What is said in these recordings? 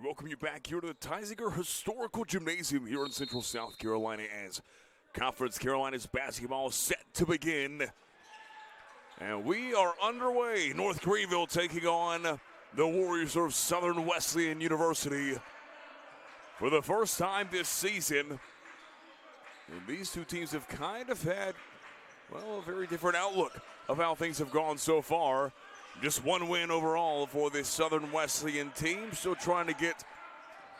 We welcome you back here to the Theisinger Historical Gymnasium here in Central South Carolina as Conference Carolinas basketball is set to begin. And we are underway. North Greenville taking on the Warriors of Southern Wesleyan University for the first time this season. And these two teams have kind of had, well, a very different outlook of how things have gone so far. Just one win overall for this Southern Wesleyan team, still trying to get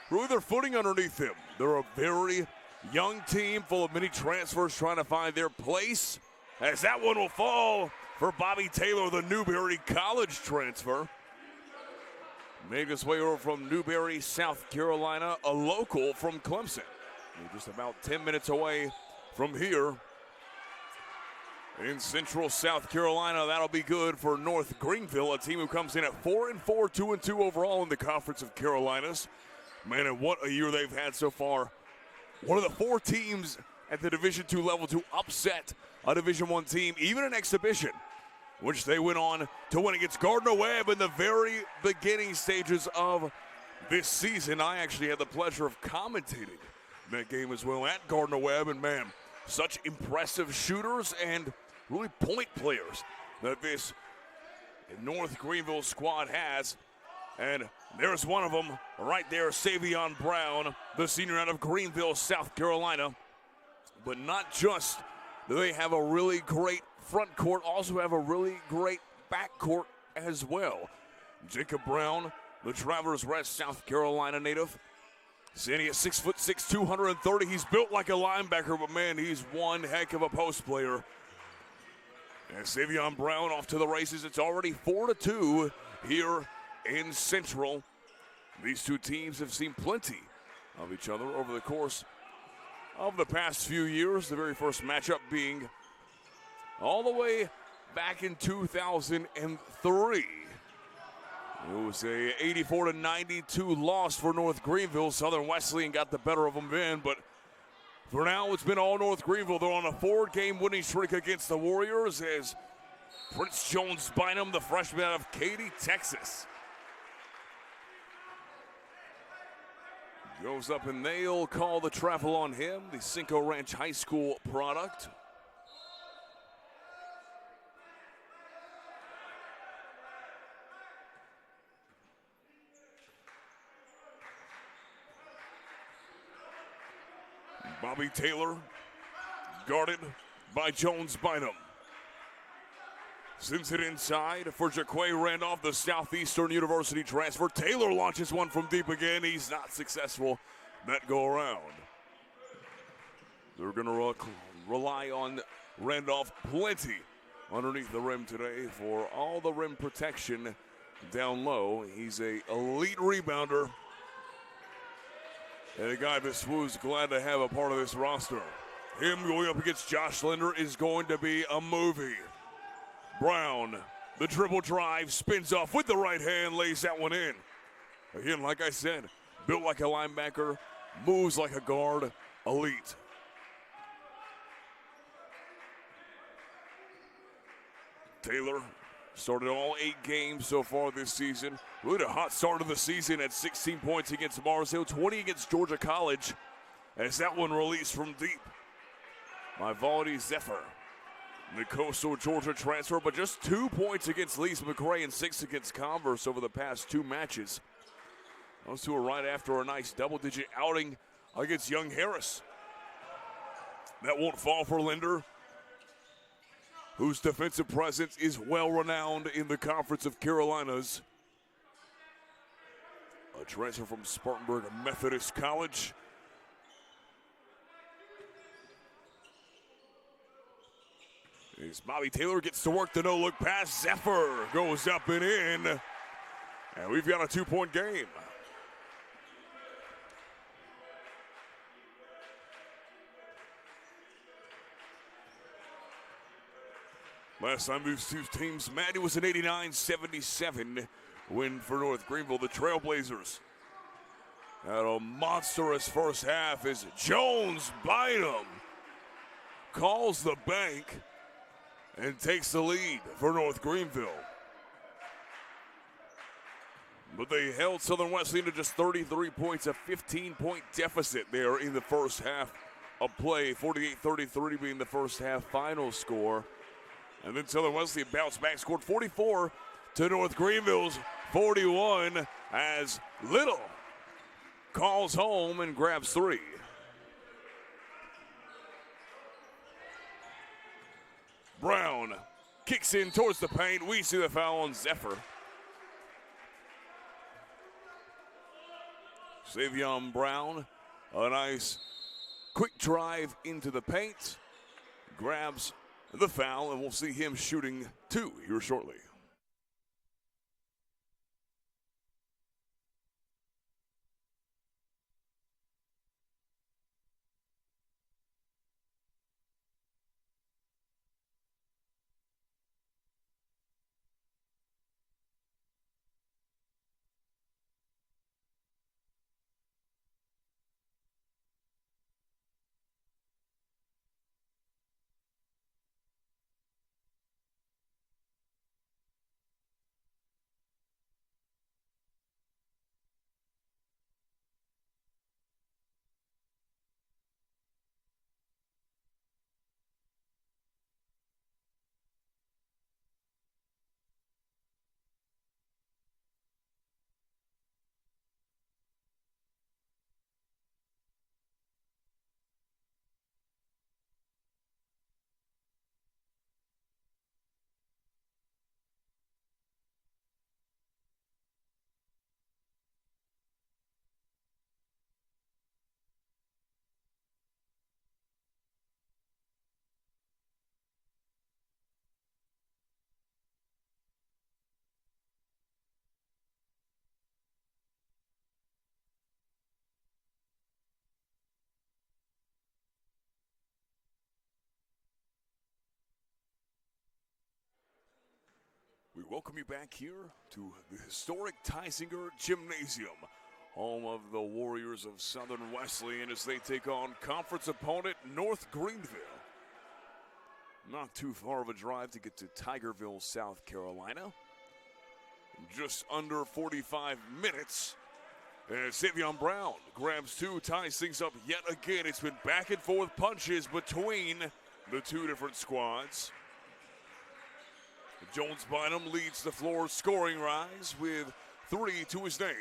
really their footing underneath them. They're a very young team full of many transfers trying to find their place, as that one will fall for Bobby Taylor, the Newberry College transfer. Made his way over from Newberry, South Carolina, a local from Clemson. Just about 10 minutes away from here in Central South Carolina. That'll be good for North Greenville, a team who comes in at 4-4, 2-2 overall in the Conference of Carolinas. Man, and what a year they've had so far. One of the four teams at the Division II level to upset a Division I team, even an exhibition, which they went on to win against Gardner-Webb in the very beginning stages of this season. I actually had the pleasure of commentating that game as well at Gardner-Webb, and man, such impressive shooters and really point players that this North Greenville squad has. And there's one of them right there, Savion Brown, the senior out of Greenville, South Carolina. But not just do they have a really great front court, also have a really great back court as well. Jacob Brown, the Travelers Rest South Carolina native, standing at 6'6", 230. He's built like a linebacker, but man, he's one heck of a post player. And Savion Brown off to the races. It's already 4-2 here in Central. These two teams have seen plenty of each other over the course of the past few years. The very first matchup being all the way back in 2003. It was a 84-92 loss for North Greenville. Southern Wesleyan got the better of them then, but for now it's been all North Greenville. They're on a 4-game winning streak against the Warriors as Prince Jones Bynum, the freshman out of Katy, Texas, goes up and they'll call the travel on him, the Cinco Ranch High School product. Bobby Taylor, guarded by Jones Bynum. Sends it inside for Jaquay Randolph, the Southeastern University transfer. Taylor launches one from deep again. He's not successful that go around. They're going to rely on Randolph plenty underneath the rim today for all the rim protection down low. He's an elite rebounder and a guy that SWU's glad to have a part of this roster. Him going up against Josh Linder is going to be a movie. Brown, the dribble drive, spins off with the right hand, lays that one in. Again, like I said, built like a linebacker, moves like a guard, elite. Taylor started all 8 games so far this season. Really a hot start of the season at 16 points against Mars Hill, 20 against Georgia College, as that one released from deep by Valdi Zephyr, the Coastal Georgia transfer, but just 2 points against Lise McRae and 6 against Converse over the past 2 matches. Those two are right after a nice double-digit outing against Young Harris. That won't fall for Linder, whose defensive presence is well-renowned in the Conference of Carolinas. A transfer from Spartanburg Methodist College. As Bobby Taylor gets to work the no-look pass, Zephyr goes up and in. And we've got a 2-point game. Last time these two teams met, it was an 89-77 win for North Greenville. The Trailblazers had a monstrous first half as Jones Bynum calls the bank and takes the lead for North Greenville. But they held Southern Wesleyan to just 33 points, a 15-point deficit there in the first half of play. 48-33 being the first half final score. And then Southern Wesleyan bounced back, scored 44 to North Greenville's 41 as Little calls home and grabs 3. Brown kicks in towards the paint. We see the foul on Zephyr. Savion Brown, a nice quick drive into the paint, grabs the foul, and we'll see him shooting 2 here shortly. We welcome you back here to the historic Tysinger Gymnasium, home of the Warriors of Southern Wesleyan as they take on conference opponent North Greenville. Not too far of a drive to get to Tigerville, South Carolina. Just under 45 minutes. And Savion Brown grabs 2, ties things up yet again. It's been back and forth punches between the 2 different squads. Jones Bynum leads the floor scoring rise with 3 to his name.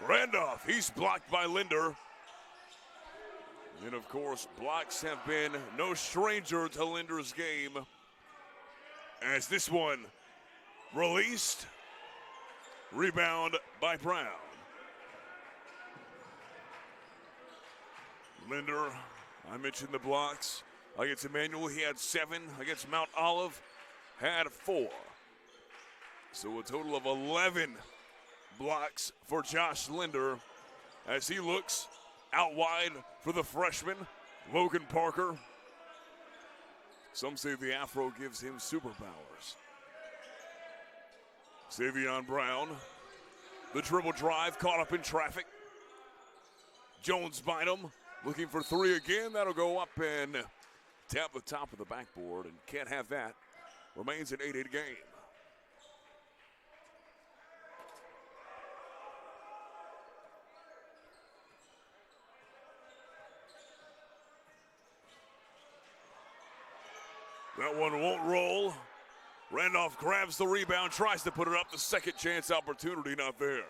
Randolph, he's blocked by Linder. And of course, blocks have been no stranger to Linder's game. As this one released, rebound by Brown. Linder, I mentioned the blocks. Against Emmanuel, he had 7. Against Mount Olive, had 4. So a total of 11 blocks for Josh Linder as he looks out wide for the freshman, Logan Parker. Some say the afro gives him superpowers. Savion Brown, the dribble drive, caught up in traffic. Jones Bynum looking for 3 again. That'll go up and tap the top of the backboard, and can't have that. Remains an 8-8 game. That one won't roll. Randolph grabs the rebound, tries to put it up. The second chance opportunity not there.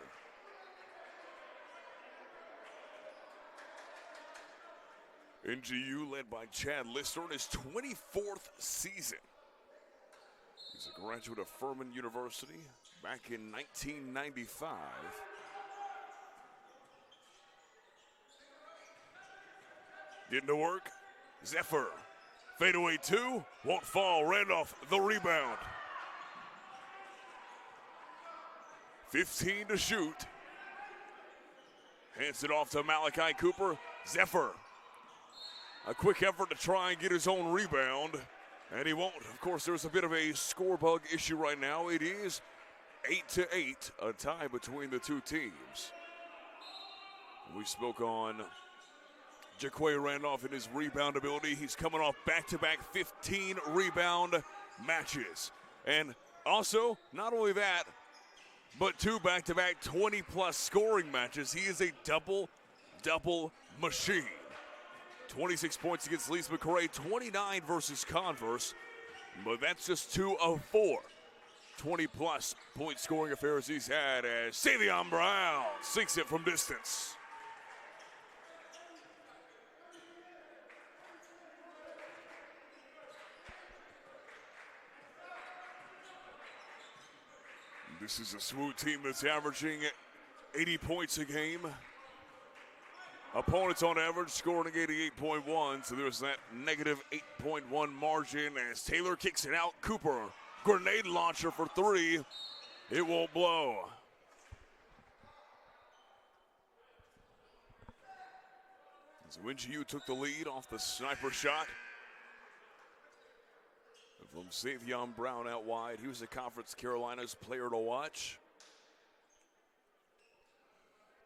NGU led by Chad Lister in his 24th season. He's a graduate of Furman University back in 1995. Getting to work. Zephyr. Fadeaway 2. Won't fall. Randolph the rebound. 15 to shoot. Hands it off to Malachi Cooper. Zephyr. A quick effort to try and get his own rebound, and he won't. Of course, there's a bit of a score bug issue right now. It is 8-8, a tie between the 2 teams. We spoke on Jaquay Randolph and his rebound ability. He's coming off back-to-back 15 rebound matches. And also, not only that, but 2 back-to-back 20-plus scoring matches. He is a double machine. 26 points against Lise McRae, 29 versus Converse, but that's just 2 of 4 20-plus point scoring affairs he's had as Savion Brown sinks it from distance. This is a SWU team that's averaging 80 points a game. Opponents on average scoring 88.1, so there's that negative 8.1 margin as Taylor kicks it out. Cooper, grenade launcher for 3. It won't blow. So NGU took the lead off the sniper shot from Savion Brown out wide. He was the Conference Carolinas player to watch.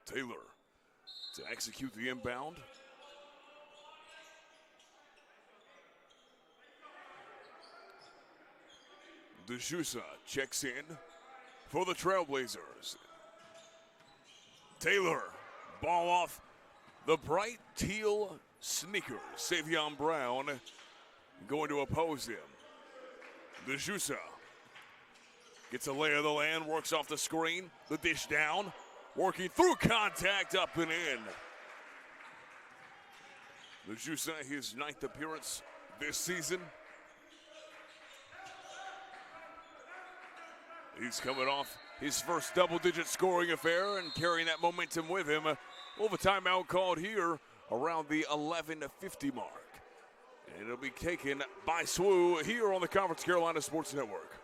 Taylor to execute the inbound. DeJusa checks in for the Trailblazers. Taylor, ball off the bright teal sneakers. Savion Brown going to oppose him. DeJusa gets a lay of the land, works off the screen, the dish down, working through contact, up and in. DeJusa, his 9th appearance this season. He's coming off his first double-digit scoring affair and carrying that momentum with him. We'll have a timeout called here around the 11:50 mark. And it'll be taken by SWU here on the Conference Carolina Sports Network.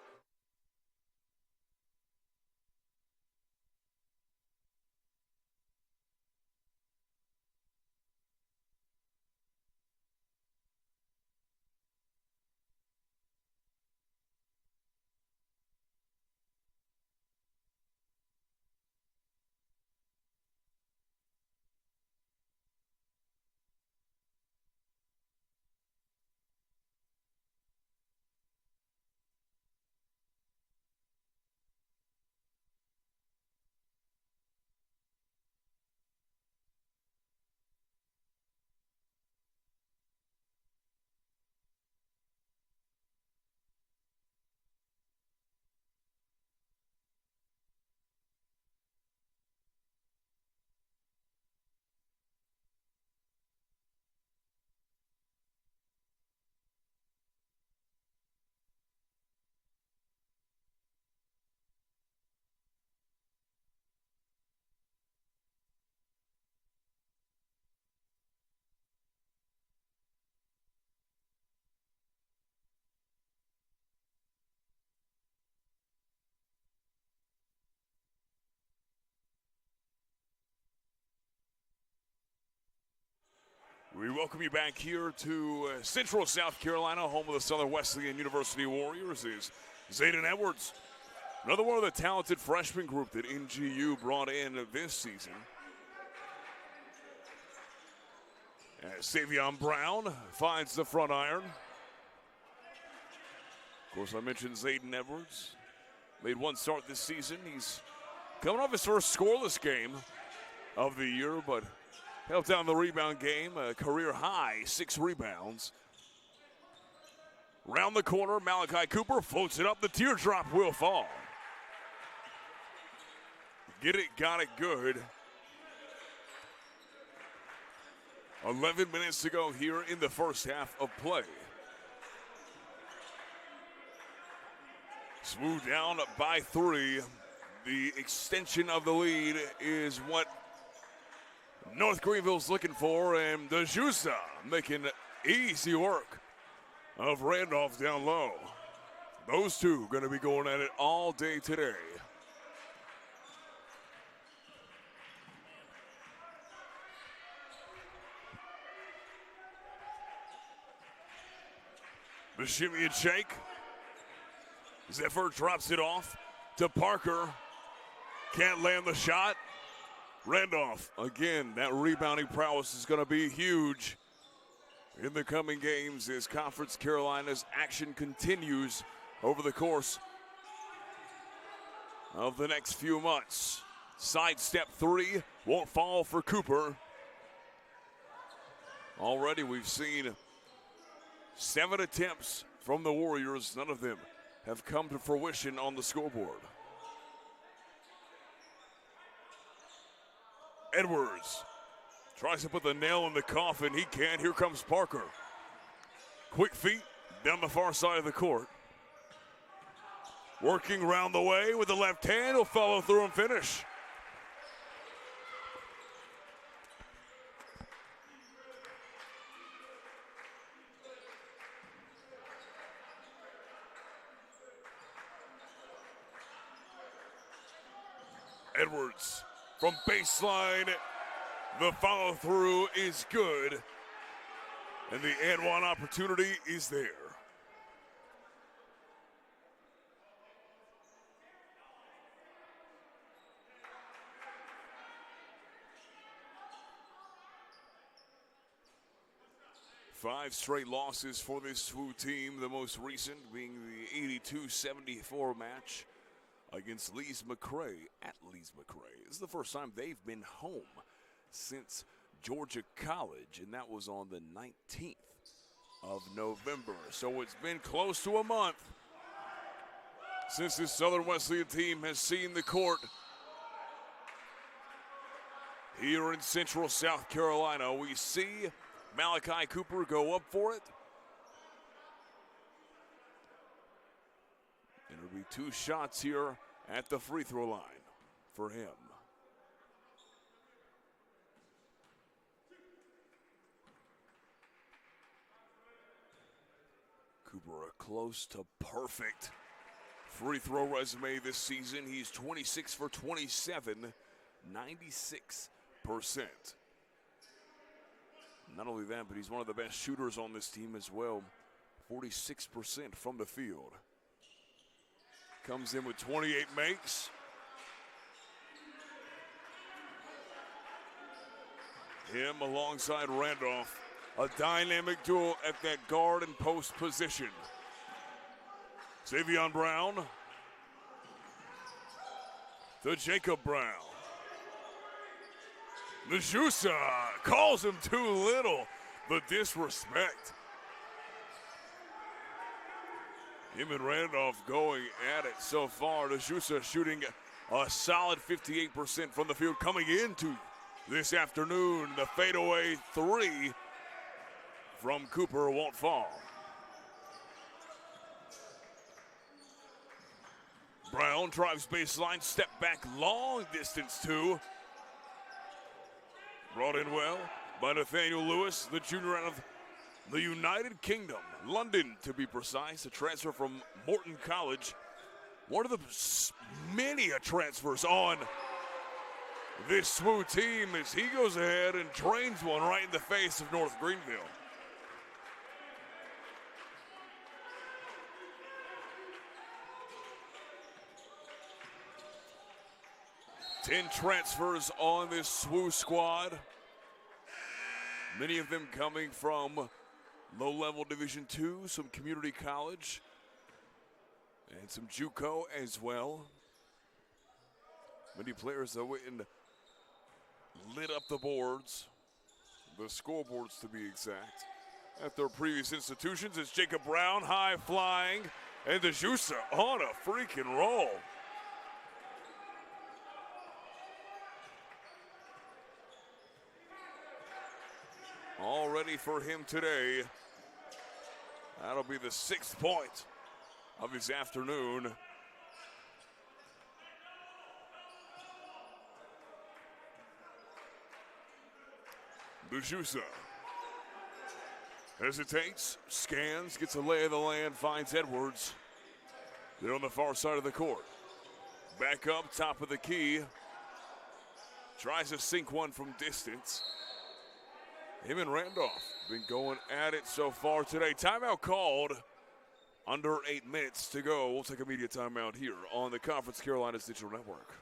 We welcome you back here to Central South Carolina, home of the Southern Wesleyan University Warriors. Is Zayden Edwards, another one of the talented freshman group that NGU brought in this season. As Savion Brown finds the front iron. Of course, I mentioned Zayden Edwards. Made one start this season. He's coming off his first scoreless game of the year, but helped down the rebound game, a career high, 6 rebounds. Round the corner, Malachi Cooper floats it up. The teardrop will fall. Get it, got it good. 11 minutes to go here in the first half of play. SWU down by 3. The extension of the lead is what North Greenville's looking for, and DeJusa making easy work of Randolph down low. Those two going to be going at it all day today. The shimmy and shake. Zephyr drops it off to Parker. Can't land the shot. Randolph, again, that rebounding prowess is going to be huge in the coming games as Conference Carolina's action continues over the course of the next few months. Sidestep three won't fall for Cooper. Already we've seen 7 attempts from the Warriors. None of them have come to fruition on the scoreboard. Edwards tries to put the nail in the coffin. He can't. Here comes Parker. Quick feet down the far side of the court. Working around the way with the left hand. He'll follow through and finish. Edwards from baseline. The follow through is good. And the and one opportunity is there. Five straight losses for this SWU team, the most recent being the 82-74 match against Lees McRae at Lees McRae. This is the first time they've been home since Georgia College, and that was on the 19th of November. So it's been close to a month since this Southern Wesleyan team has seen the court here in Central South Carolina. We see Malachi Cooper go up for it. It'll be 2 shots here at the free throw line for him. Cooper, a close to perfect free throw resume this season. He's 26 for 27, 96%. Not only that, but he's one of the best shooters on this team as well. 46% from the field. Comes in with 28 makes. Him alongside Randolph. A dynamic duel at that guard and post position. Savion Brown to Jacob Brown. Najusa calls him too little. The disrespect. Him and Randolph going at it so far. Najusa shooting a solid 58% from the field coming into this afternoon. The fadeaway 3 from Cooper won't fall. Brown drives baseline, step back, long distance 2. Brought in well by Nathaniel Lewis, the junior out of the United Kingdom, London to be precise, a transfer from Morton College. One of the many transfers on this SWU team as he goes ahead and drains one right in the face of North Greenville. Ten transfers on this SWU squad. Many of them coming from low-level Division II, some community college, and some JUCO as well. Many players that went and lit up the boards, the scoreboards to be exact, at their previous institutions. It's Jacob Brown, high flying, and Najusa on a freaking roll. All ready for him today. That'll be the 6th point of his afternoon. Najusa hesitates, scans, gets a lay of the land, finds Edwards. They're on the far side of the court. Back up, top of the key. Tries to sink one from distance. Him and Randolph been going at it so far today. Timeout called. Under 8 minutes to go. We'll take a media timeout here on the Conference Carolinas Digital Network.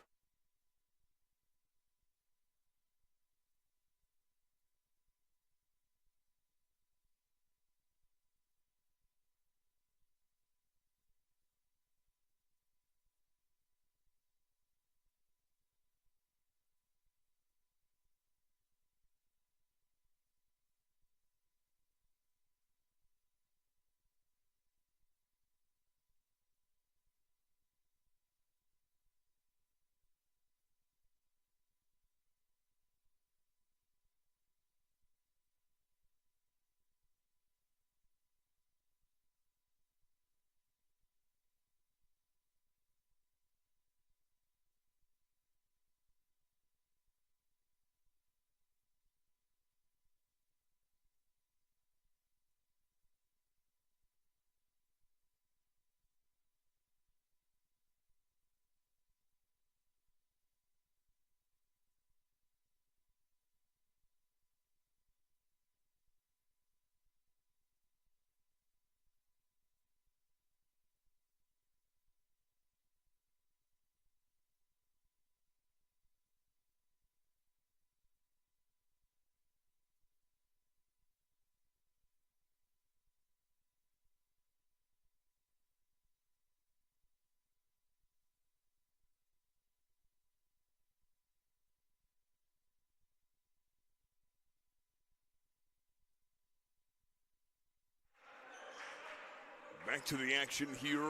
back to the action here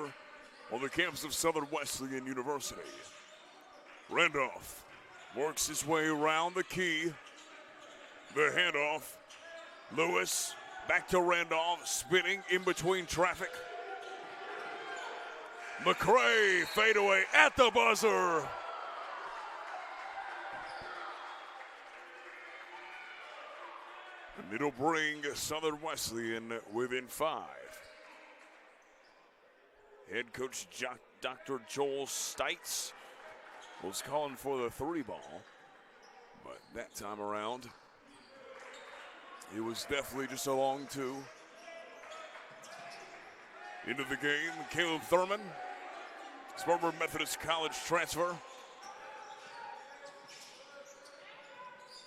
on the campus of Southern Wesleyan University. Randolph works his way around the key. The handoff. Lewis back to Randolph, spinning in between traffic. McCray fadeaway at the buzzer. And it'll bring Southern Wesleyan within 5. Head coach Dr. Joel Stites was calling for the 3 ball, but that time around, it was definitely just a long 2. Into the game, Caleb Thurman, Spartanburg Methodist College transfer.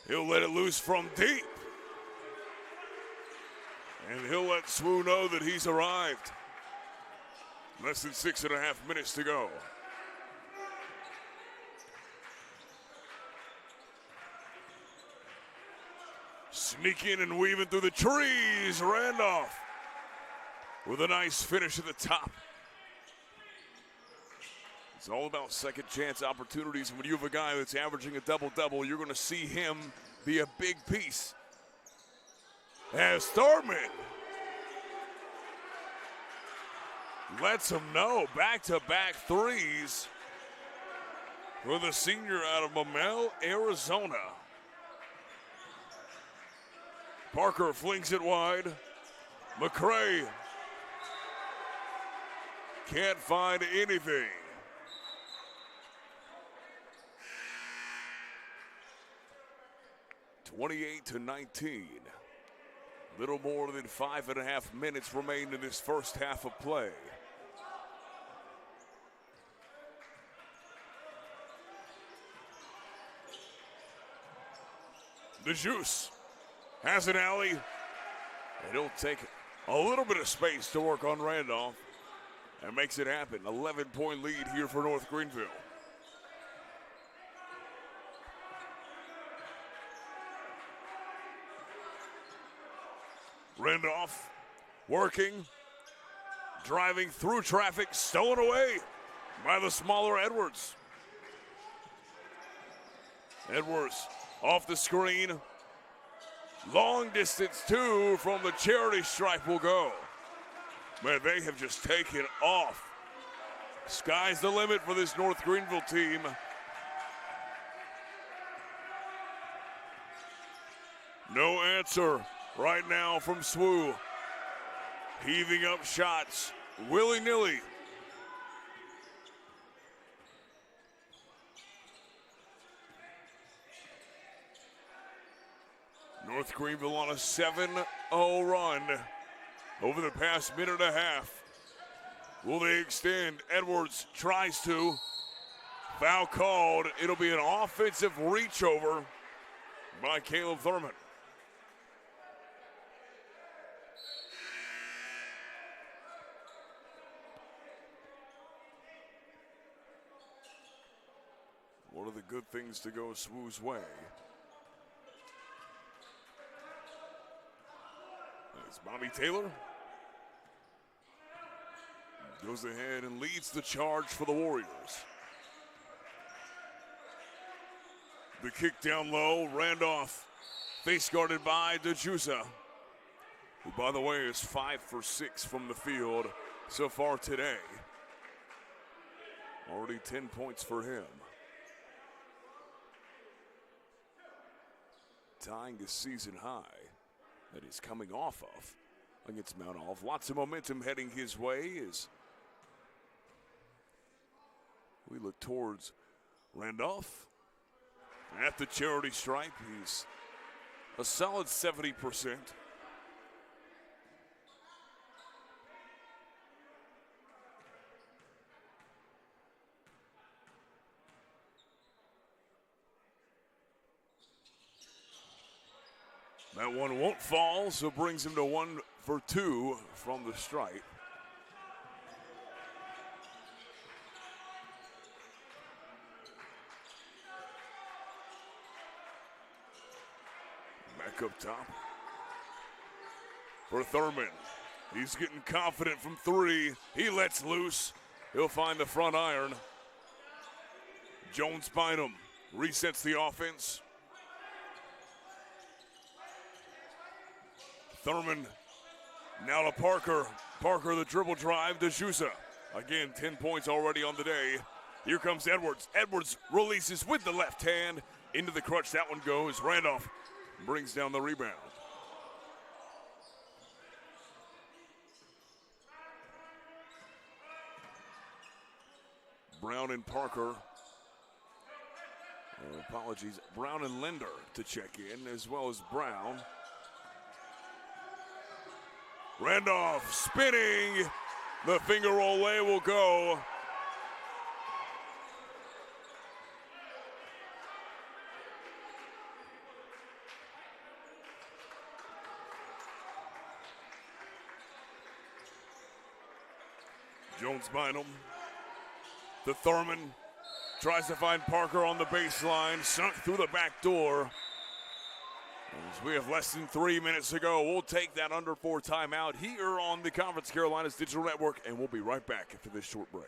He'll let it loose from deep. And he'll let SWU know that he's arrived. Less than 6.5 minutes to go. Sneaking and weaving through the trees, Randolph with a nice finish at the top. It's all about second chance opportunities. And when you have a guy that's averaging a double-double, you're going to see him be a big piece. As Thurman lets him know, back-to-back threes for the senior out of Mamel, Arizona. Parker flings it wide. McCray can't find anything. (28-19). Little more than 5.5 minutes remain in this first half of play. The Juice has an alley, and he'll take a little bit of space to work on Randolph and makes it happen. 11-point lead here for North Greenville. Randolph working, driving through traffic, stolen away by the smaller Edwards. Edwards off the screen. Long distance 2 from the charity stripe will go. Man, they have just taken off. Sky's the limit for this North Greenville team. No answer right now from SWU. Heaving up shots willy-nilly. North Greenville on a 7-0 run over the past minute and a half. Will they extend? Edwards tries to. Foul called. It'll be an offensive reach over by Caleb Thurman. One of the good things to go SWU's way. It's Bobby Taylor. Goes ahead and leads the charge for the Warriors. The kick down low, Randolph face guarded by DeJusa, who, by the way, is 5 for 6 from the field so far today. Already 10 points for him. Tying his season high that he's coming off of against Mount Olive. Lots of momentum heading his way as we look towards Randolph. At the charity stripe, he's a solid 70%. That one won't fall, so brings him to 1 for 2 from the stripe. Back up top for Thurman. He's getting confident from three. He lets loose. He'll find the front iron. Jones Bynum resets the offense. Thurman now to Parker. Parker the dribble drive to Jusa. Again, 10 points already on the day. Here comes Edwards. Edwards releases with the left hand. Into the crutch, that one goes. Randolph brings down the rebound. Brown and Parker. Apologies, Brown and Linder to check in, as well as Brown. Randolph spinning. The finger roll lay will go. Jones Bynum to Thurman. Tries to find Parker on the baseline. Sunk through the back door. As we have less than 3 minutes to go, we'll take that under 4 timeout here on the Conference Carolinas Digital Network, and we'll be right back after this short break.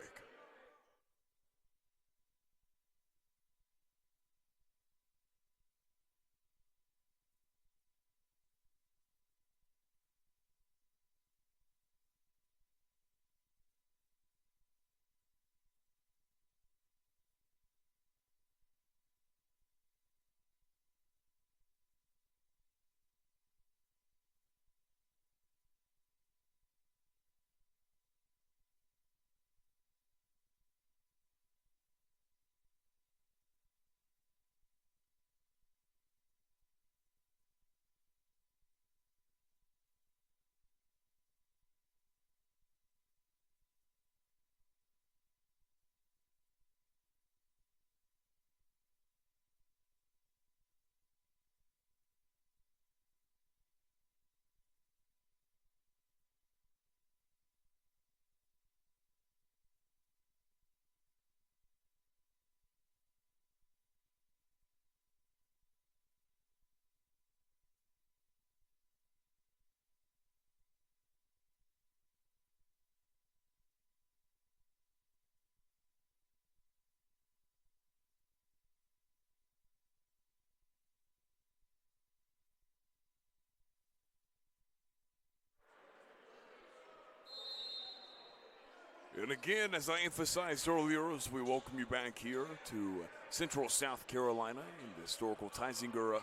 And again, as I emphasized earlier, as we welcome you back here to Central South Carolina in the historical Teisinger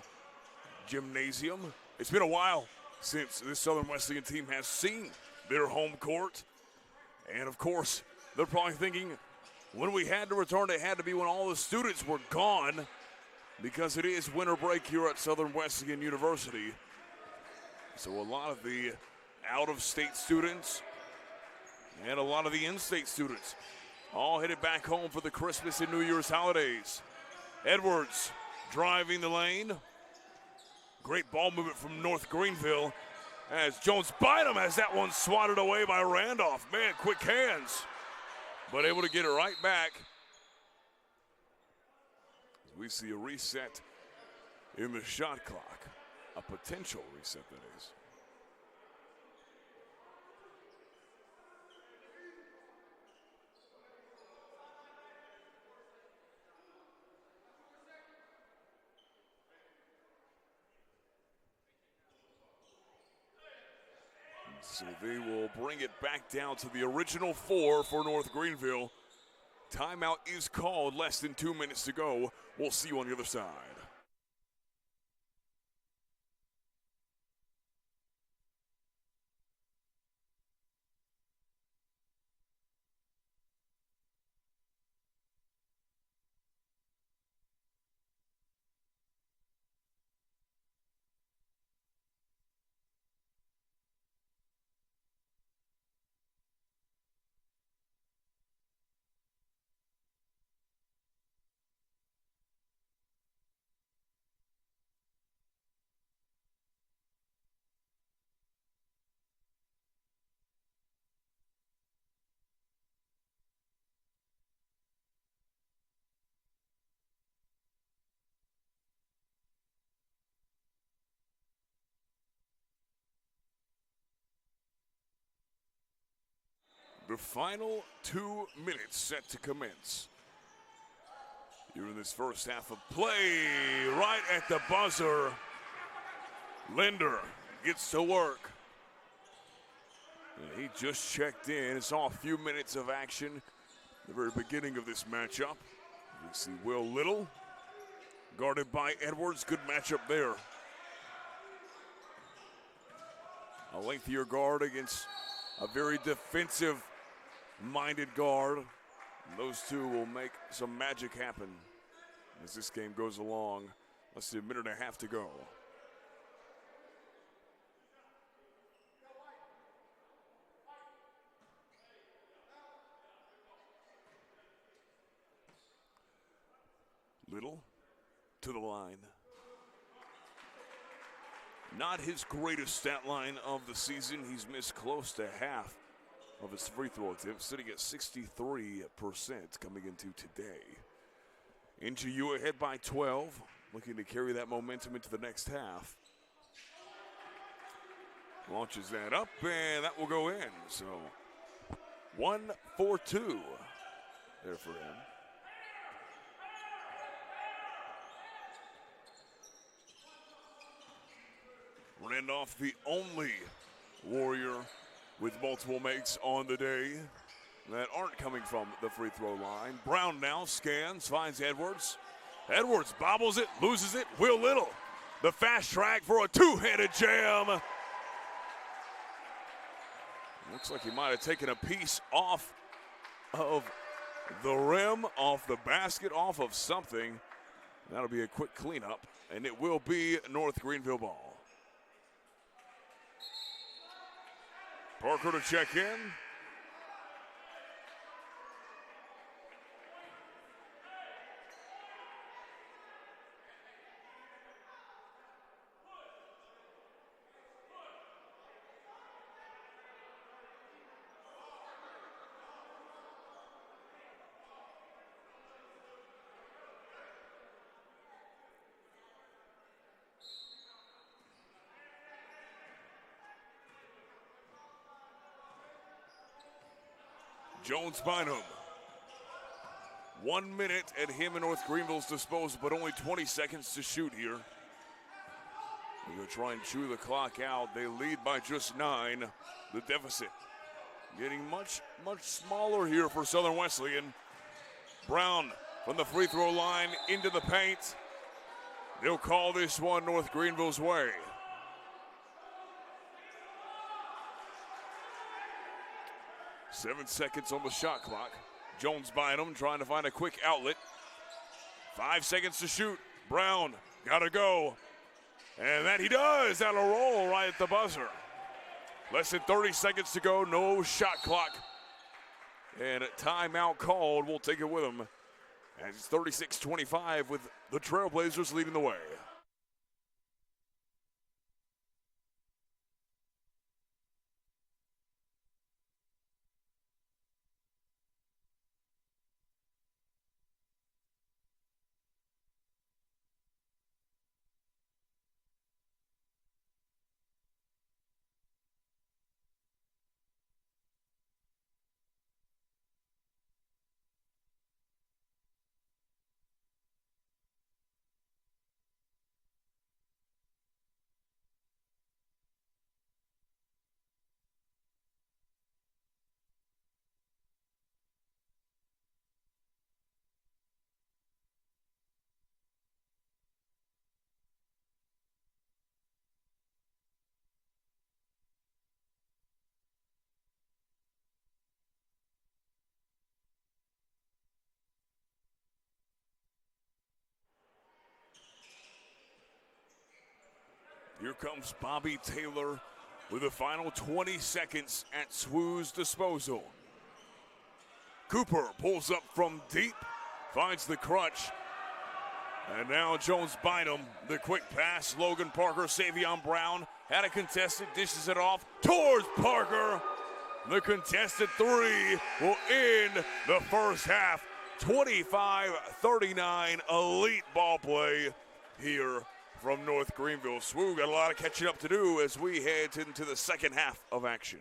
Gymnasium. It's been a while since this Southern Wesleyan team has seen their home court. And of course, they're probably thinking when we had to return, it had to be when all the students were gone, because it is winter break here at Southern Wesleyan University. So a lot of the out-of-state students and a lot of the in-state students all headed back home for the Christmas and New Year's holidays. Edwards driving the lane. Great ball movement from North Greenville as Jones Bynum has that one swatted away by Randolph. Man, quick hands, but able to get it right back. We see a reset in the shot clock, a potential reset that is. So they will bring it back down to the original 4 for North Greenville. Timeout is called, less than 2 minutes to go. We'll see you on the other side. The final 2 minutes set to commence. Here in this first half of play, right at the buzzer, Linder gets to work. And he just checked in, saw a few minutes of action at the very beginning of this matchup. You see Will Little, guarded by Edwards, good matchup there. A lengthier guard against a very defensive-minded guard. And those two will make some magic happen as this game goes along. Less than a minute and a half to go. Little to the line. Not his greatest stat line of the season. He's missed close to half of his free throw attempts, sitting at 63% coming into today. SWU ahead by 12, looking to carry that momentum into the next half. Launches that up, and that will go in. So 1-4-2 there for him. Randolph, the only Warrior with multiple makes on the day that aren't coming from the free throw line. Brown now scans, finds Edwards. Edwards bobbles it, loses it. Will Little, the fast track for a two-handed jam. Looks like he might have taken a piece off of the rim, off the basket, off of something. That'll be a quick cleanup, and it will be North Greenville ball. Parker to check in. Jones Bynum. 1 minute at him and North Greenville's disposal, but only 20 seconds to shoot here. They're going to try and chew the clock out. They lead by just 9. The deficit getting much, much smaller here for Southern Wesleyan. Brown from the free throw line into the paint. They'll call this one North Greenville's way. Seven seconds on the shot clock. Jones Bynum trying to find a quick outlet. 5 seconds to shoot. Brown gotta go. And that he does. That'll roll right at the buzzer. Less than 30 seconds to go. No shot clock. And a timeout called. We'll take it with him. And it's 36-25 with the Trailblazers leading the way. Here comes Bobby Taylor with the final 20 seconds at SWU's disposal. Cooper pulls up from deep, finds the crutch. And now Jones Bynum, the quick pass. Logan Parker, Savion Brown had a contested, dishes it off towards Parker. The contested three will end the first half. 25-39, elite ball play here from North Greenville. SWU got a lot of catching up to do as we head into the second half of action.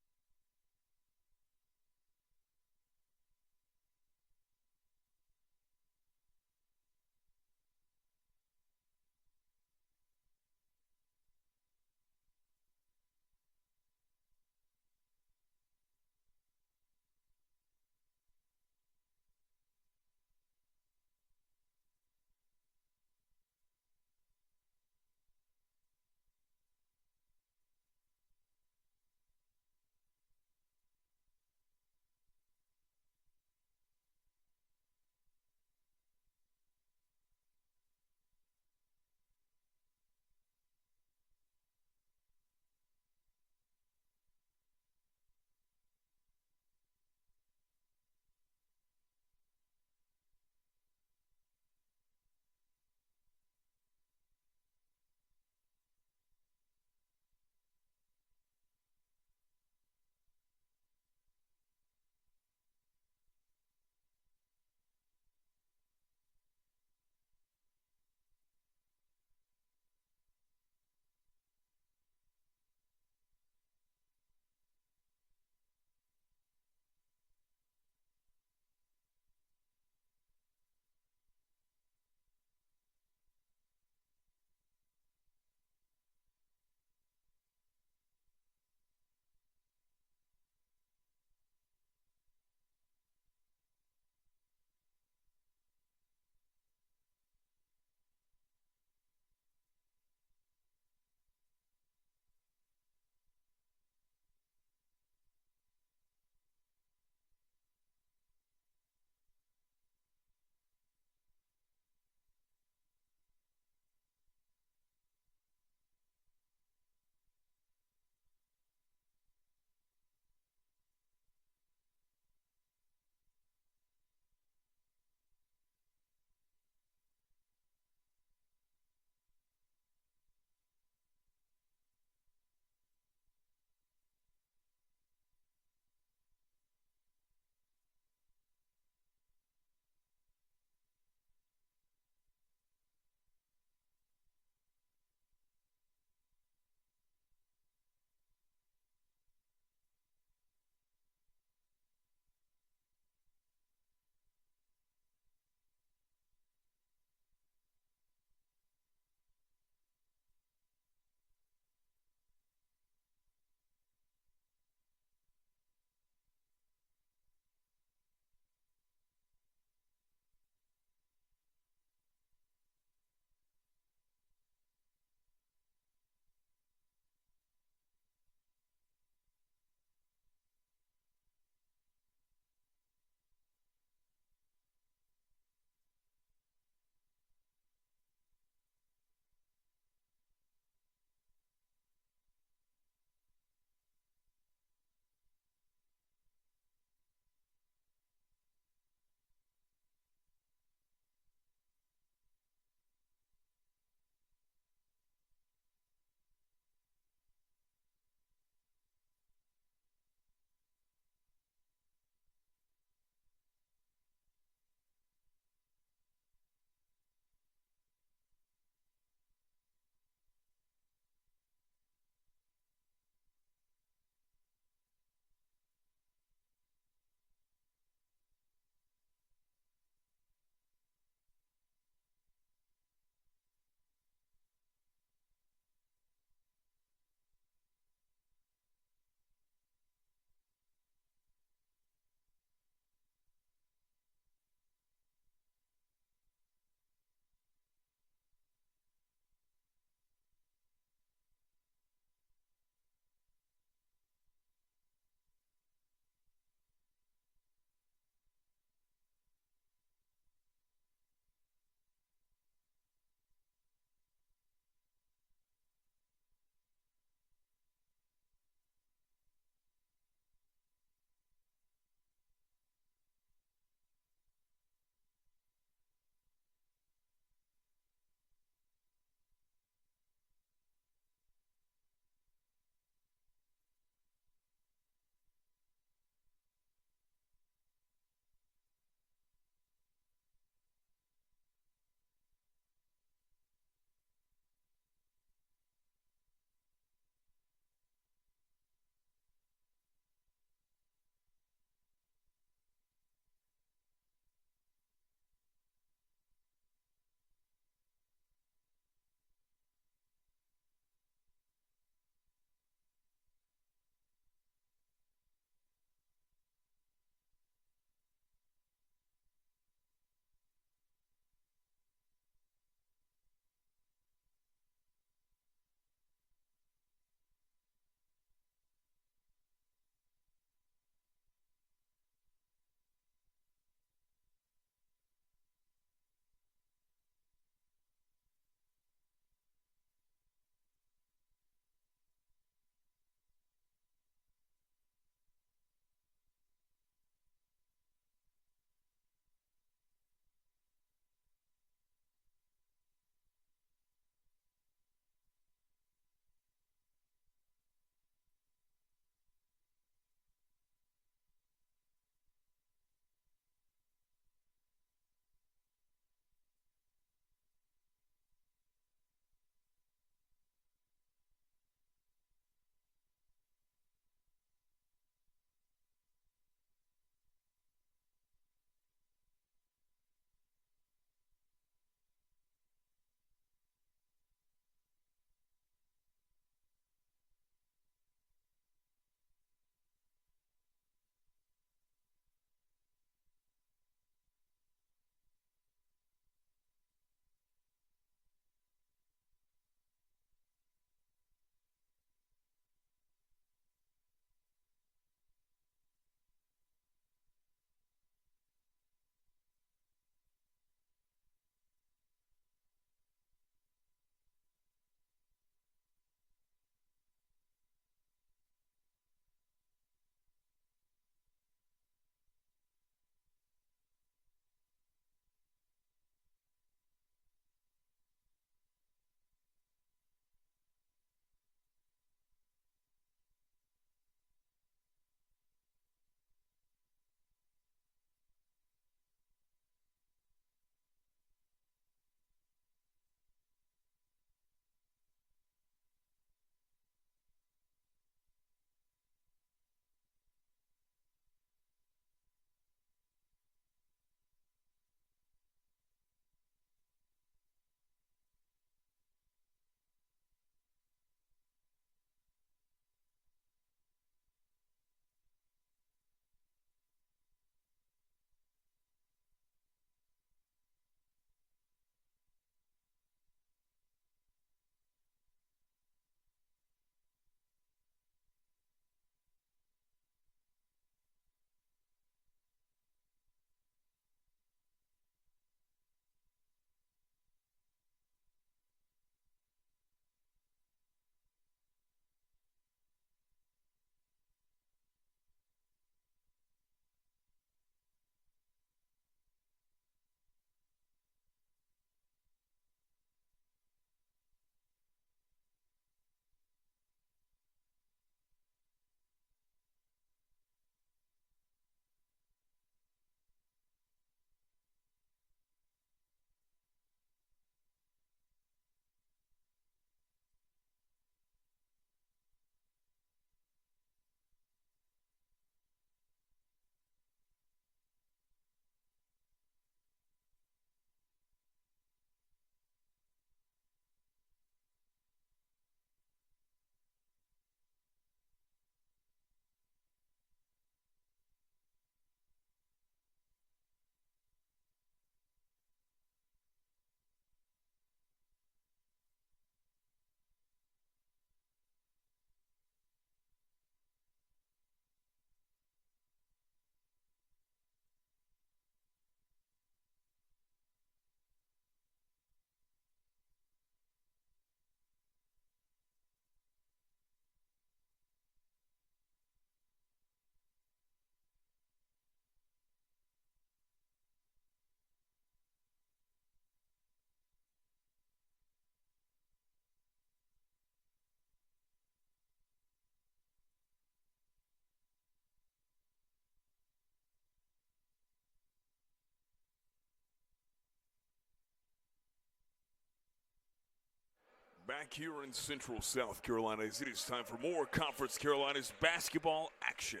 back here in Central South Carolina as it is time for more Conference Carolina's basketball action.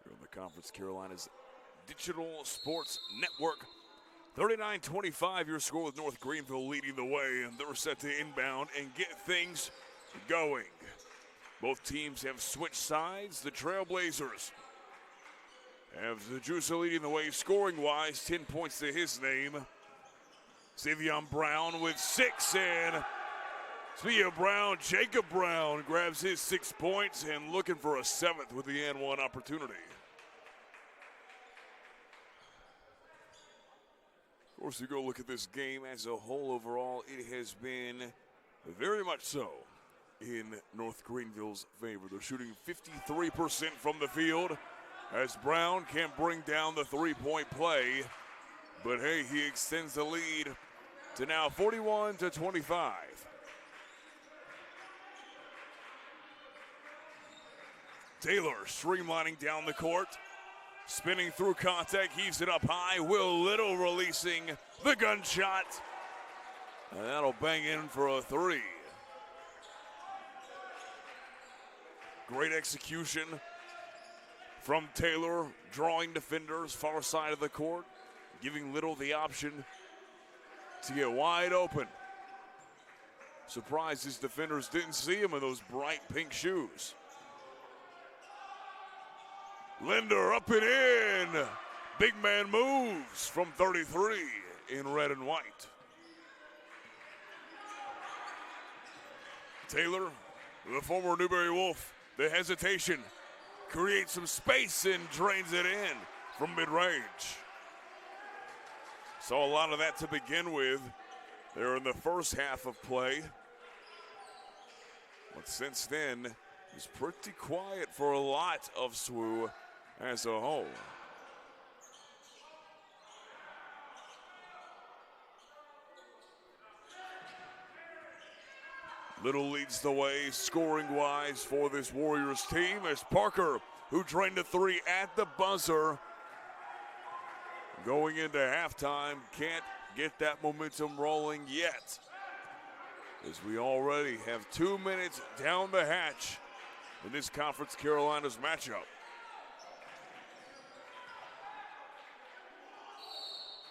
Here on the Conference Carolina's Digital Sports Network. 39-25 your score with North Greenville leading the way, and they're set to inbound and get things going. Both teams have switched sides. The Trailblazers have Zajusa leading the way scoring-wise, 10 points to his name. Savion Brown with 6, and speaking of Brown, Jacob Brown grabs his 6 points and looking for a 7th with the and one opportunity. Of course, you go look at this game as a whole overall, it has been very much so in North Greenville's favor. They're shooting 53% from the field as Brown can't bring down the three-point play. But hey, he extends the lead to now 41-25. Taylor streamlining down the court, spinning through contact, heaves it up high. Will Little releasing the gunshot, and that'll bang in for a 3. Great execution from Taylor, drawing defenders far side of the court, giving Little the option to get wide open. Surprised his defenders didn't see him in those bright pink shoes. Linder up and in. Big man moves from 33 in red and white. Taylor, the former Newberry Wolf, the hesitation, creates some space and drains it in from mid-range. Saw a lot of that to begin with there in the first half of play. But since then, it's pretty quiet for a lot of SWU as a whole. Little leads the way scoring-wise for this Warriors team as Parker, who drained a 3 at the buzzer, going into halftime, can't get that momentum rolling yet, as we already have 2 minutes down the hatch in this Conference Carolina's matchup.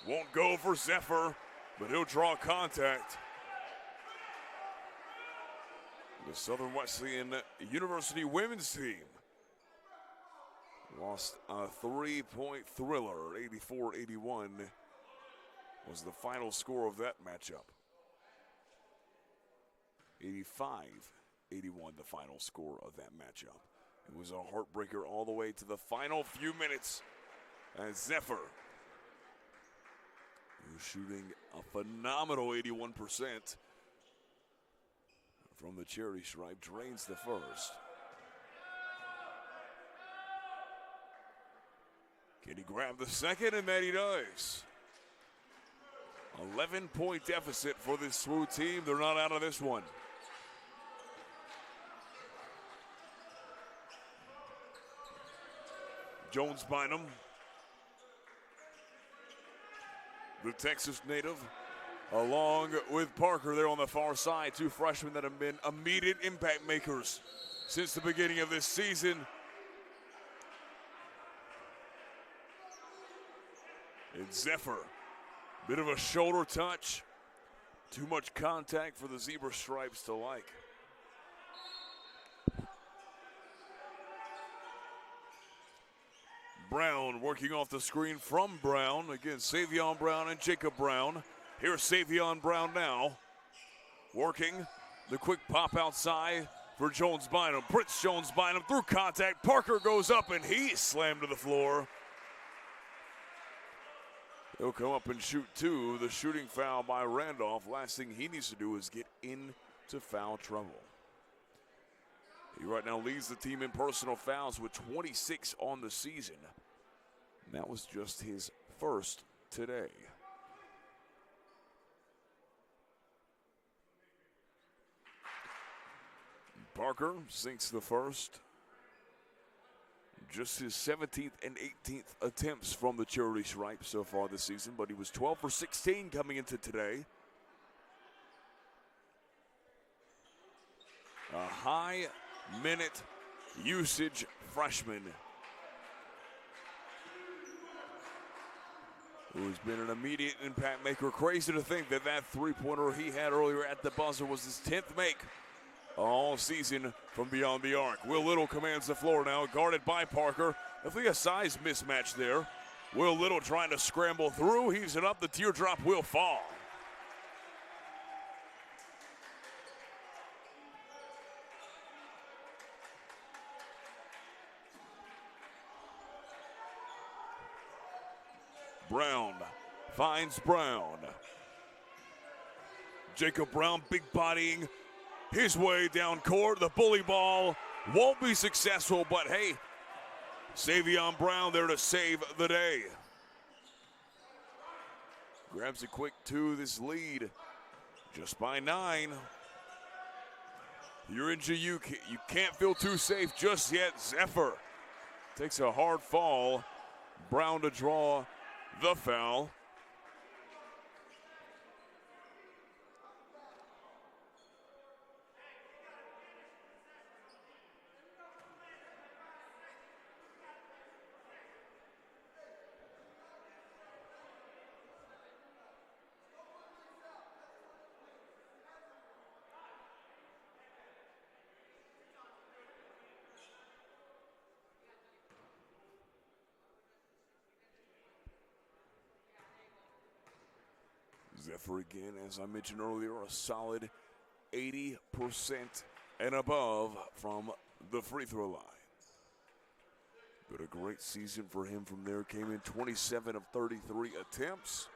Won't go for Zephyr, but he'll draw contact. The Southern Wesleyan University women's team lost a 3-point thriller. 84-81 was the final score of that matchup. 85-81 the final score of that matchup. It was a heartbreaker all the way to the final few minutes as Zephyr, who's shooting a phenomenal 81% from the charity stripe, drains the first. Can he grab the second? And that he does. 11-point deficit for this SWU team. They're not out of this one. Jones Bynum, the Texas native, along with Parker there on the far side, 2 freshmen that have been immediate impact makers since the beginning of this season. And Zephyr, bit of a shoulder touch, too much contact for the zebra stripes to like. Brown working off the screen from Brown. Again, Savion Brown and Jacob Brown. Here's Savion Brown now, working the quick pop outside for Jones Bynum. Prince Jones Bynum through contact. Parker goes up and he's slammed to the floor. He'll come up and shoot 2. The shooting foul by Randolph. Last thing he needs to do is get into foul trouble. He right now leads the team in personal fouls with 26 on the season. And that was just his first today. Parker sinks the first. Just his 17th and 18th attempts from the charity stripe so far this season, but he was 12 for 16 coming into today. high minute usage freshman who's been an immediate impact maker. Crazy to think that that three-pointer he had earlier at the buzzer was his 10th make all season from beyond the arc. Will Little commands the floor now, guarded by Parker. Definitely a size mismatch there. Will Little trying to scramble through, heaves it up, the teardrop will fall. Brown finds Brown. Jacob Brown big bodying his way down court. The bully ball won't be successful, but hey, Savion Brown there to save the day. Grabs a quick 2, this lead just by 9. You're in GU, you can't feel too safe just yet. Zephyr takes a hard fall. Brown to draw the foul. Zephyr again, as I mentioned earlier, a solid 80% and above from the free throw line. But a great season for him from there. Came in 27 of 33 attempts.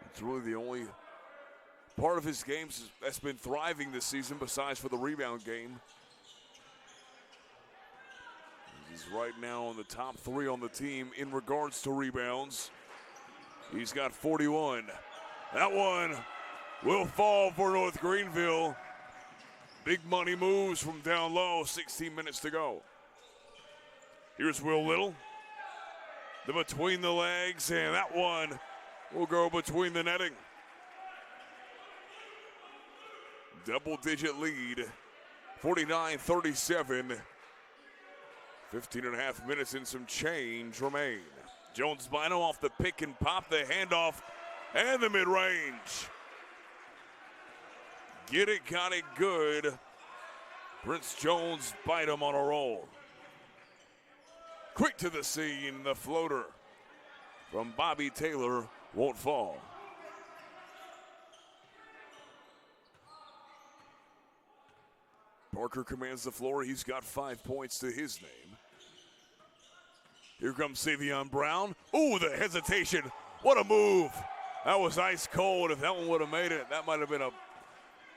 It's really the only part of his games that's been thriving this season besides for the rebound game. He's right now on the top 3 on the team in regards to rebounds. He's got 41. That one will fall for North Greenville. Big money moves from down low, 16 minutes to go. Here's Will Little. The between the legs, and that one will go between the netting. Double-digit lead, 49-37. 15 and a half minutes and some change remain. Jones Bino off the pick and pop, the handoff, and the mid-range. Get it, got it good. Prince Jones Bynum on a roll. Quick to the scene, the floater from Bobby Taylor won't fall. Parker commands the floor. He's got 5 points to his name. Here comes Savion Brown. Ooh, the hesitation. What a move. That was ice cold. If that one would have made it, that might have been a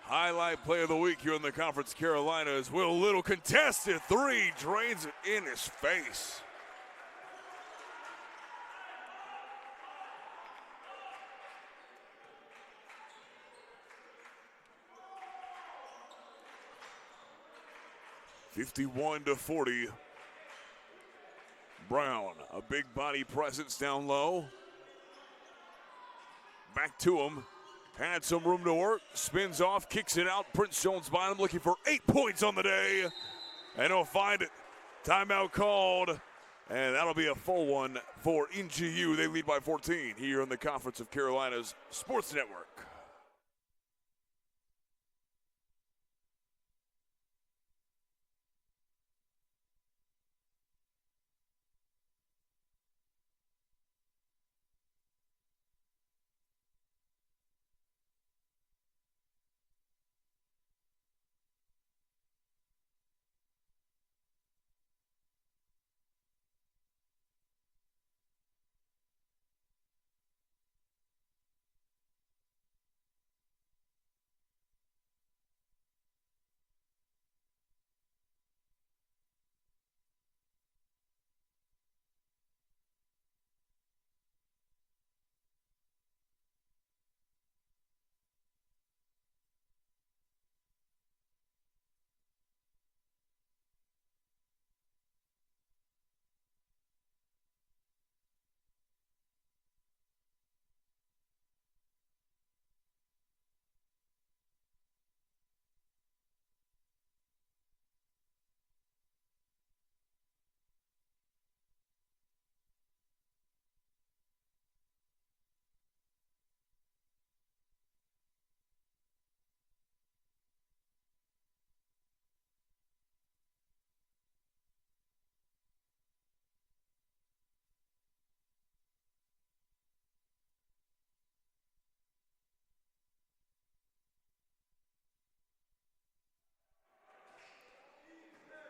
highlight play of the week here in the Conference Carolina. As Will Little contested 3, drains it in his face. (51-40). Brown, a big body presence down low. Back to him. Had some room to work. Spins off, kicks it out. Prince Jones Bynum looking for 8 points on the day. And he'll find it. Timeout called. And that'll be a full one for NGU. They lead by 14 here in the Conference of Carolina's Sports Network.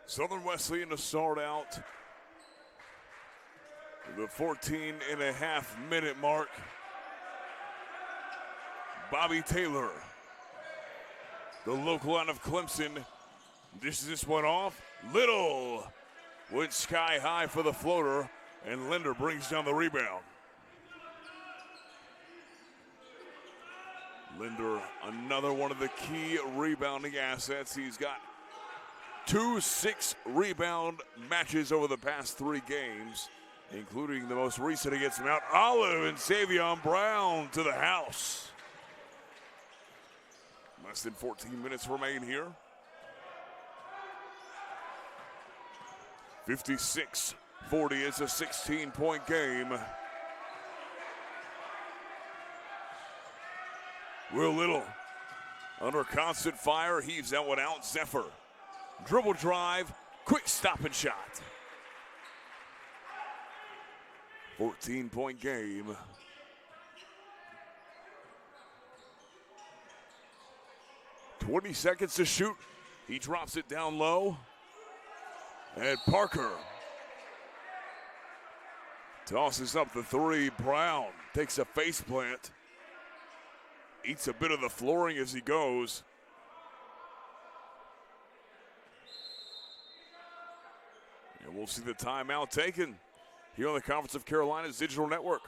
Southern Wesleyan to start out the 14.5-minute mark. Bobby Taylor, the local out of Clemson, dishes this one off. Little went sky high for the floater, and Linder brings down the rebound. Linder, another one of the key rebounding assets. He's got 2 6-rebound matches over the past 3 games, including the most recent against Mount Olive, and Savion Brown to the house. Less than 14 minutes remain here. 56-40, it's a 16-point game. Will Little, under constant fire, heaves that one out. Zephyr, dribble drive, quick stop and shot. 14-point game. .20 seconds to shoot. He drops it down low. And Parker tosses up the 3. Brown takes a face plant. Eats a bit of the flooring as he goes. And we'll see the timeout taken here on the Conference of Carolina's digital network.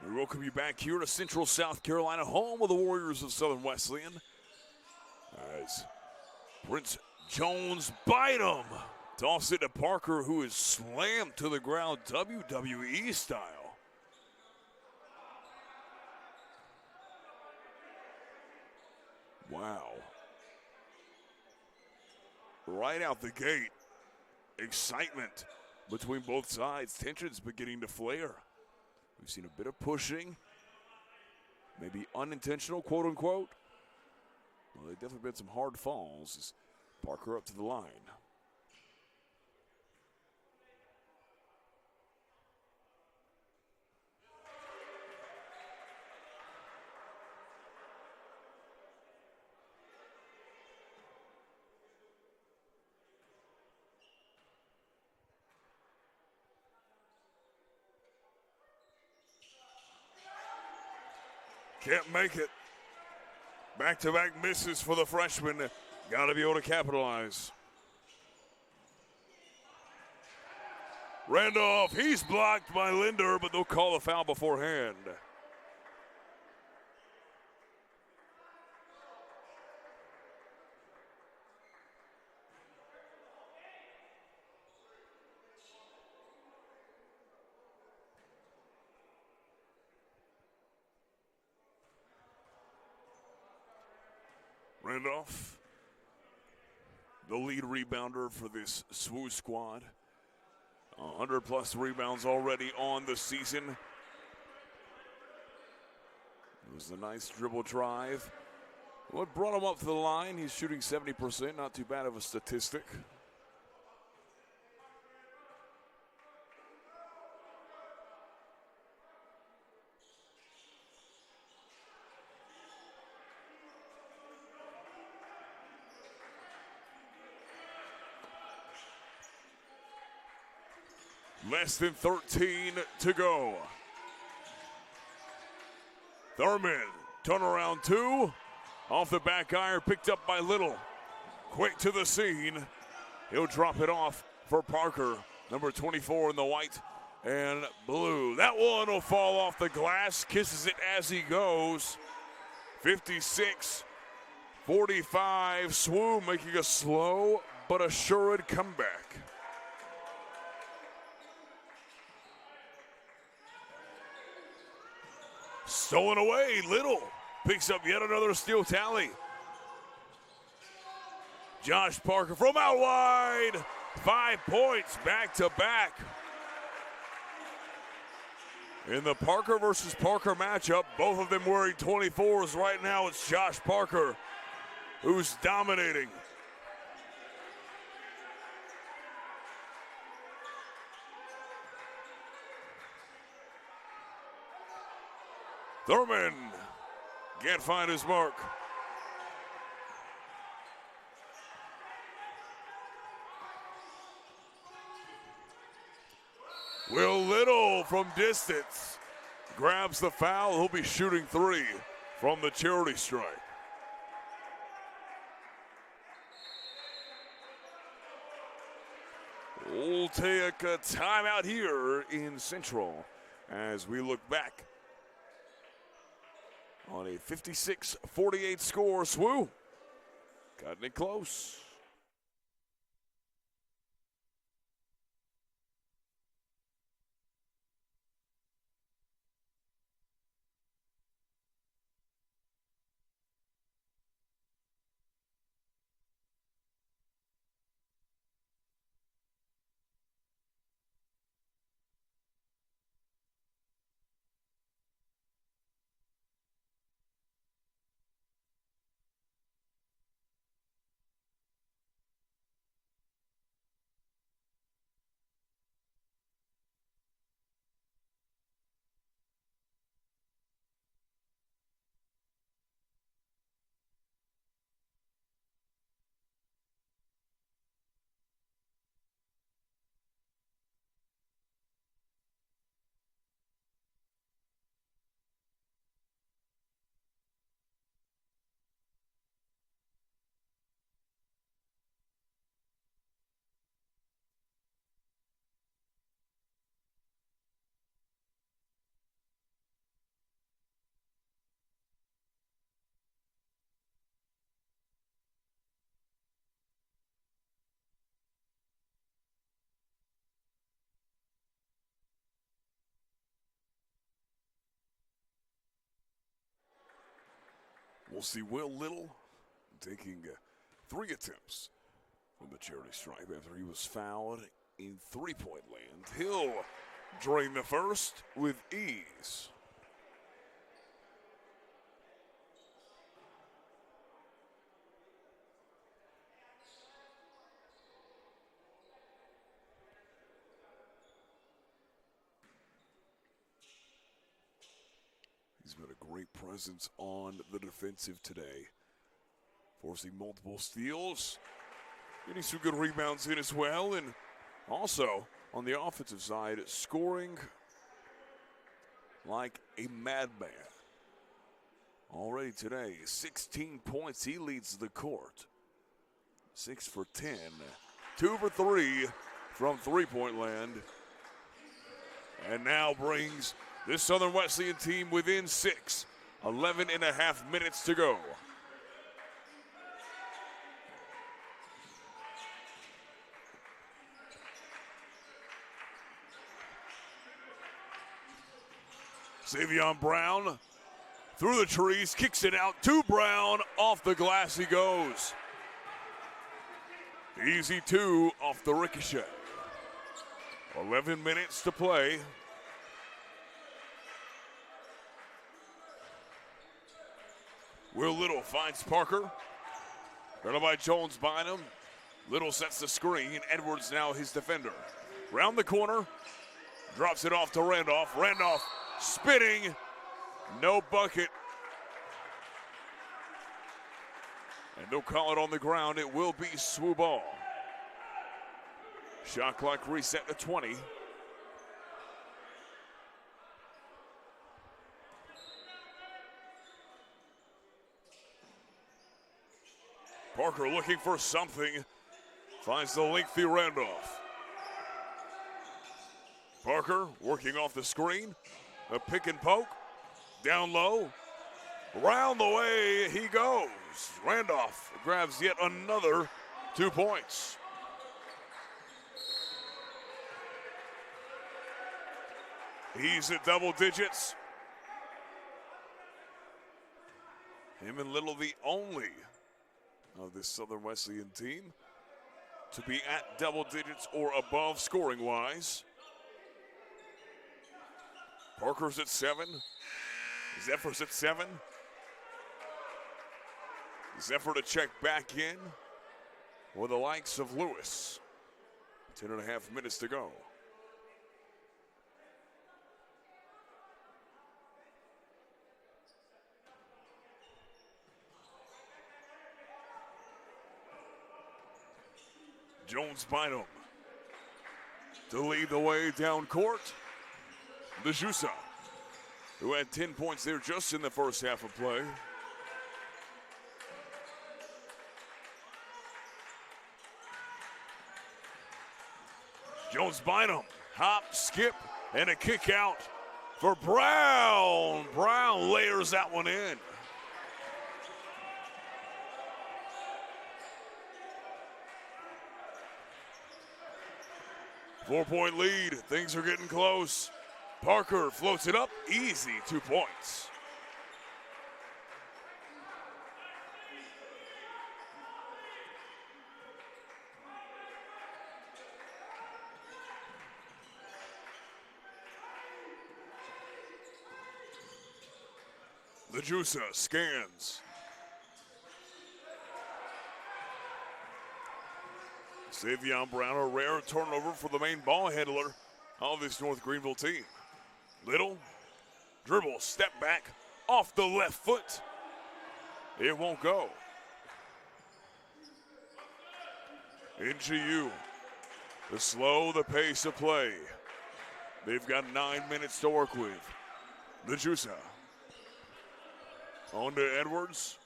We welcome you back here to Central South Carolina, home of the Warriors of Southern Wesleyan. As Prince Jones bite him. Toss it to Parker, who is slammed to the ground WWE style. Wow. Right out the gate, excitement between both sides. Tensions beginning to flare. We've seen a bit of pushing, maybe unintentional, quote unquote. Well, there definitely been some hard falls as Parker up to the line. Can't make it. Back-to-back misses for the freshman. Got to be able to capitalize. Randolph, he's blocked by Linder, but they'll call the foul beforehand. Randolph, the lead rebounder for this SWU squad. 100-plus rebounds already on the season. It was a nice dribble drive. What brought him up to the line? He's shooting 70%, not too bad of a statistic. Less than 13 to go. Thurman, turnaround two. Off the back iron, picked up by Little. Quick to the scene. He'll drop it off for Parker, number 24 in the white and blue. That one will fall off the glass, kisses it as he goes. 56-45, SWU making a slow but assured comeback. Stolen away, Little picks up yet another steal tally. Josh Parker from out wide, 5 points back to back. In the Parker versus Parker matchup, both of them wearing 24s. Right now it's Josh Parker who's dominating. Thurman can't find his mark. Will Little from distance grabs the foul. He'll be shooting 3 from the charity stripe. We'll take a timeout here in Central as we look back on a 56-48 score. SWU cutting it close. We'll see Will Little taking 3 attempts from the charity stripe after he was fouled in 3-point land. He'll drain the first with ease. He's been a great presence on the defensive today, forcing multiple steals, getting some good rebounds in as well, and also on the offensive side, scoring like a madman. Already today, 16 points, he leads the court. 6 for 10, 2 for 3 from 3-point land, and now brings this Southern Wesleyan team within 6, 11.5 minutes to go. Savion Brown through the trees, kicks it out to Brown. Off the glass he goes. Easy 2 off the ricochet. 11 minutes to play. Will Little finds Parker. Guarded by Jones Bynum. Little sets the screen. Edwards now his defender. Round the corner. Drops it off to Randolph. Randolph spinning. No bucket. And they'll call it on the ground. It will be SWU ball. Shot clock reset to 20. Parker looking for something. Finds the lengthy Randolph. Parker working off the screen. A pick and poke. Down low. Round the way he goes. Randolph grabs yet another 2 points. He's at double digits. Him and Little the only of this Southern Wesleyan team to be at double digits or above scoring-wise. Parker's at 7. Zephyr's at 7. Zephyr to check back in with the likes of Lewis. 10.5 minutes to go. Jones-Bynum to lead the way down court. Lejusa, who had 10 points there just in the first half of play. Jones-Bynum, hop, skip, and a kick out for Brown. Brown layers that one in. Four-point lead, things are getting close. Parker floats it up, easy 2 points. Lejusa scans. Savion Brown, a rare turnover for the main ball handler of this North Greenville team. Little, dribble, step back, off the left foot. It won't go. NGU, to slow the pace of play. They've got 9 minutes to work with. Lejusa. On to Edwards.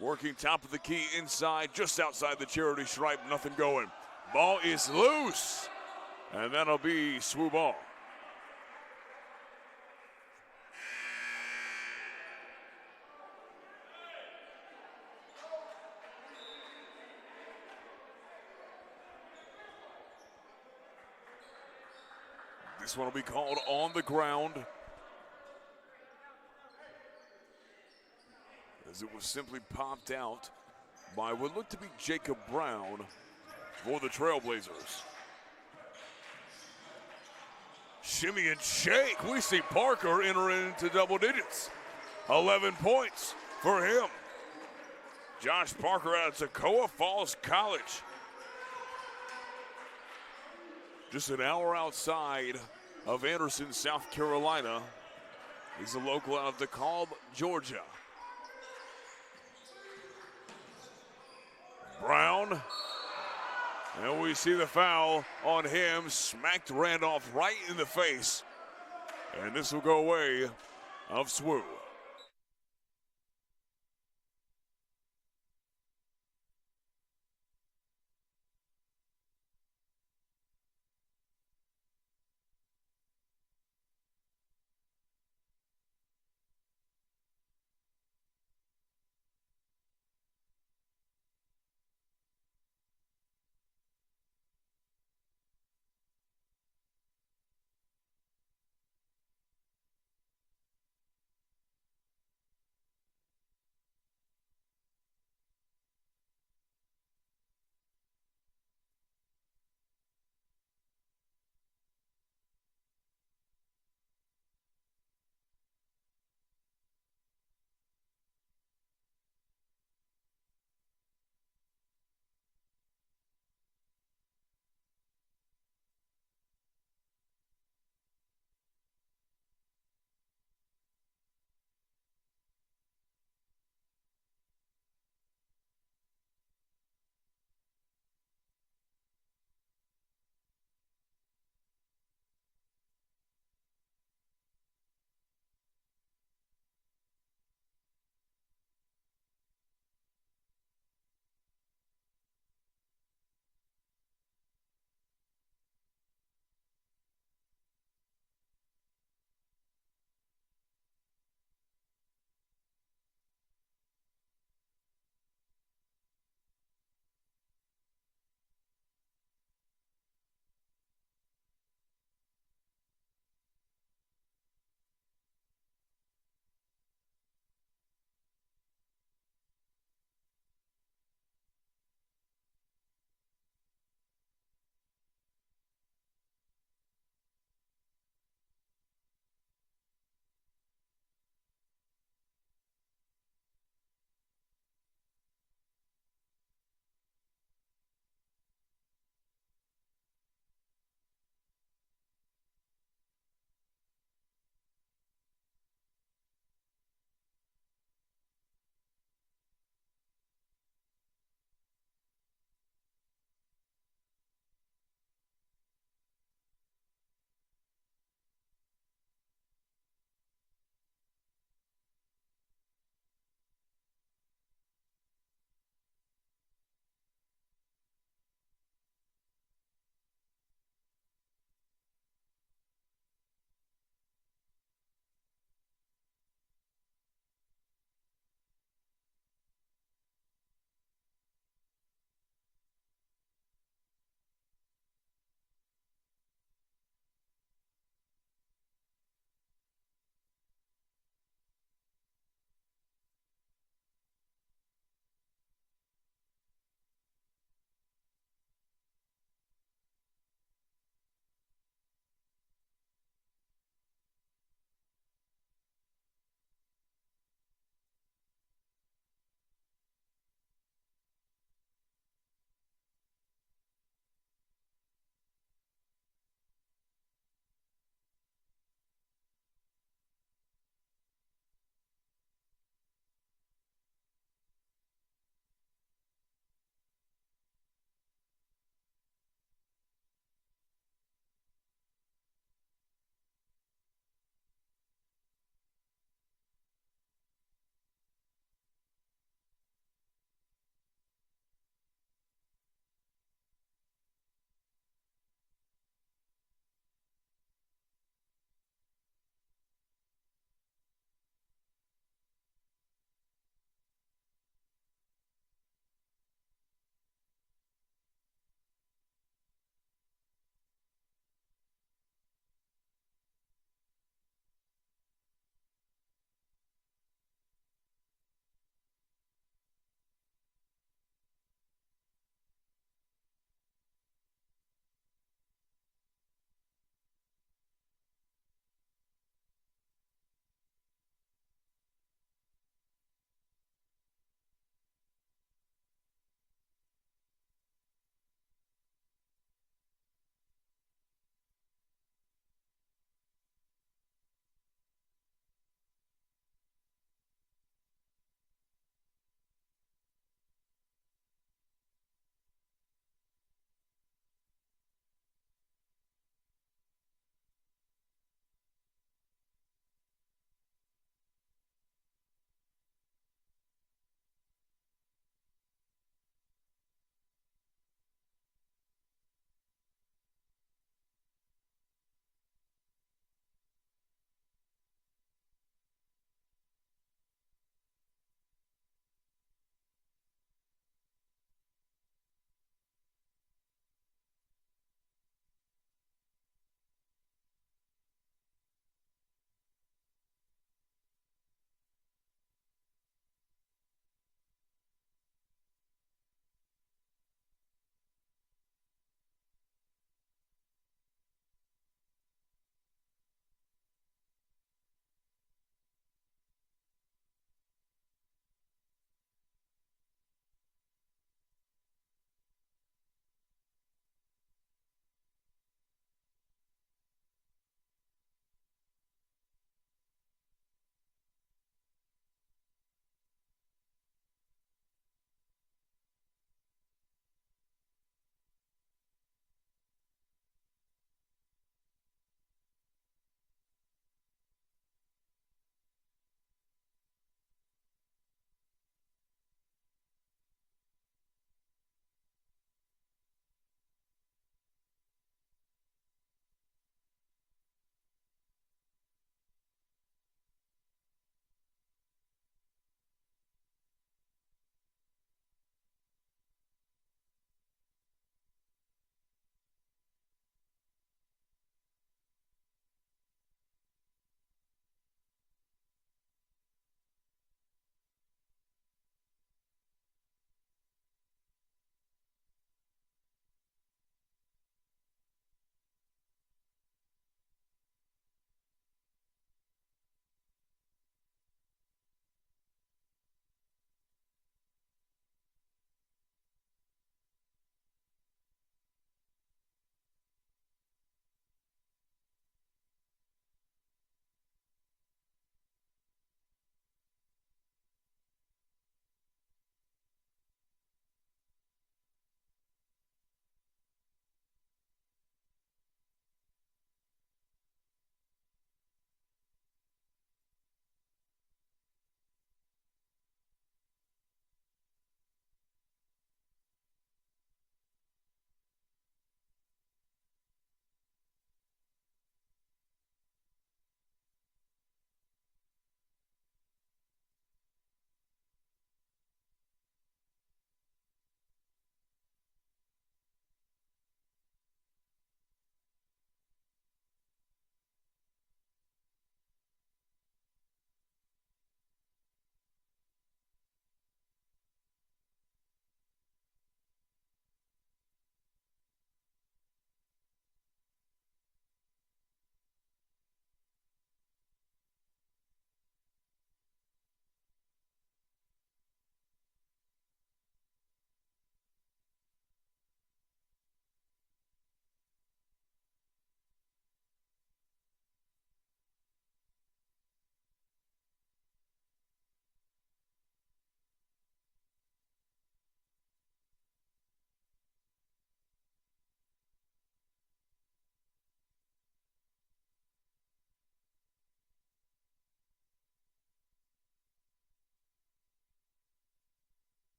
Working top of the key inside, just outside the charity stripe, nothing going. Ball is loose, and that'll be SWU ball. This one will be called on the ground, as it was simply popped out by what looked to be Jacob Brown for the Trailblazers. Shimmy and shake. We see Parker enter into double digits. 11 points for him. Josh Parker out of Toccoa Falls College. Just an hour outside of Anderson, South Carolina. He's a local out of DeKalb, Georgia. Brown, and we see the foul on him, smacked Randolph right in the face, and this will go away of SWU.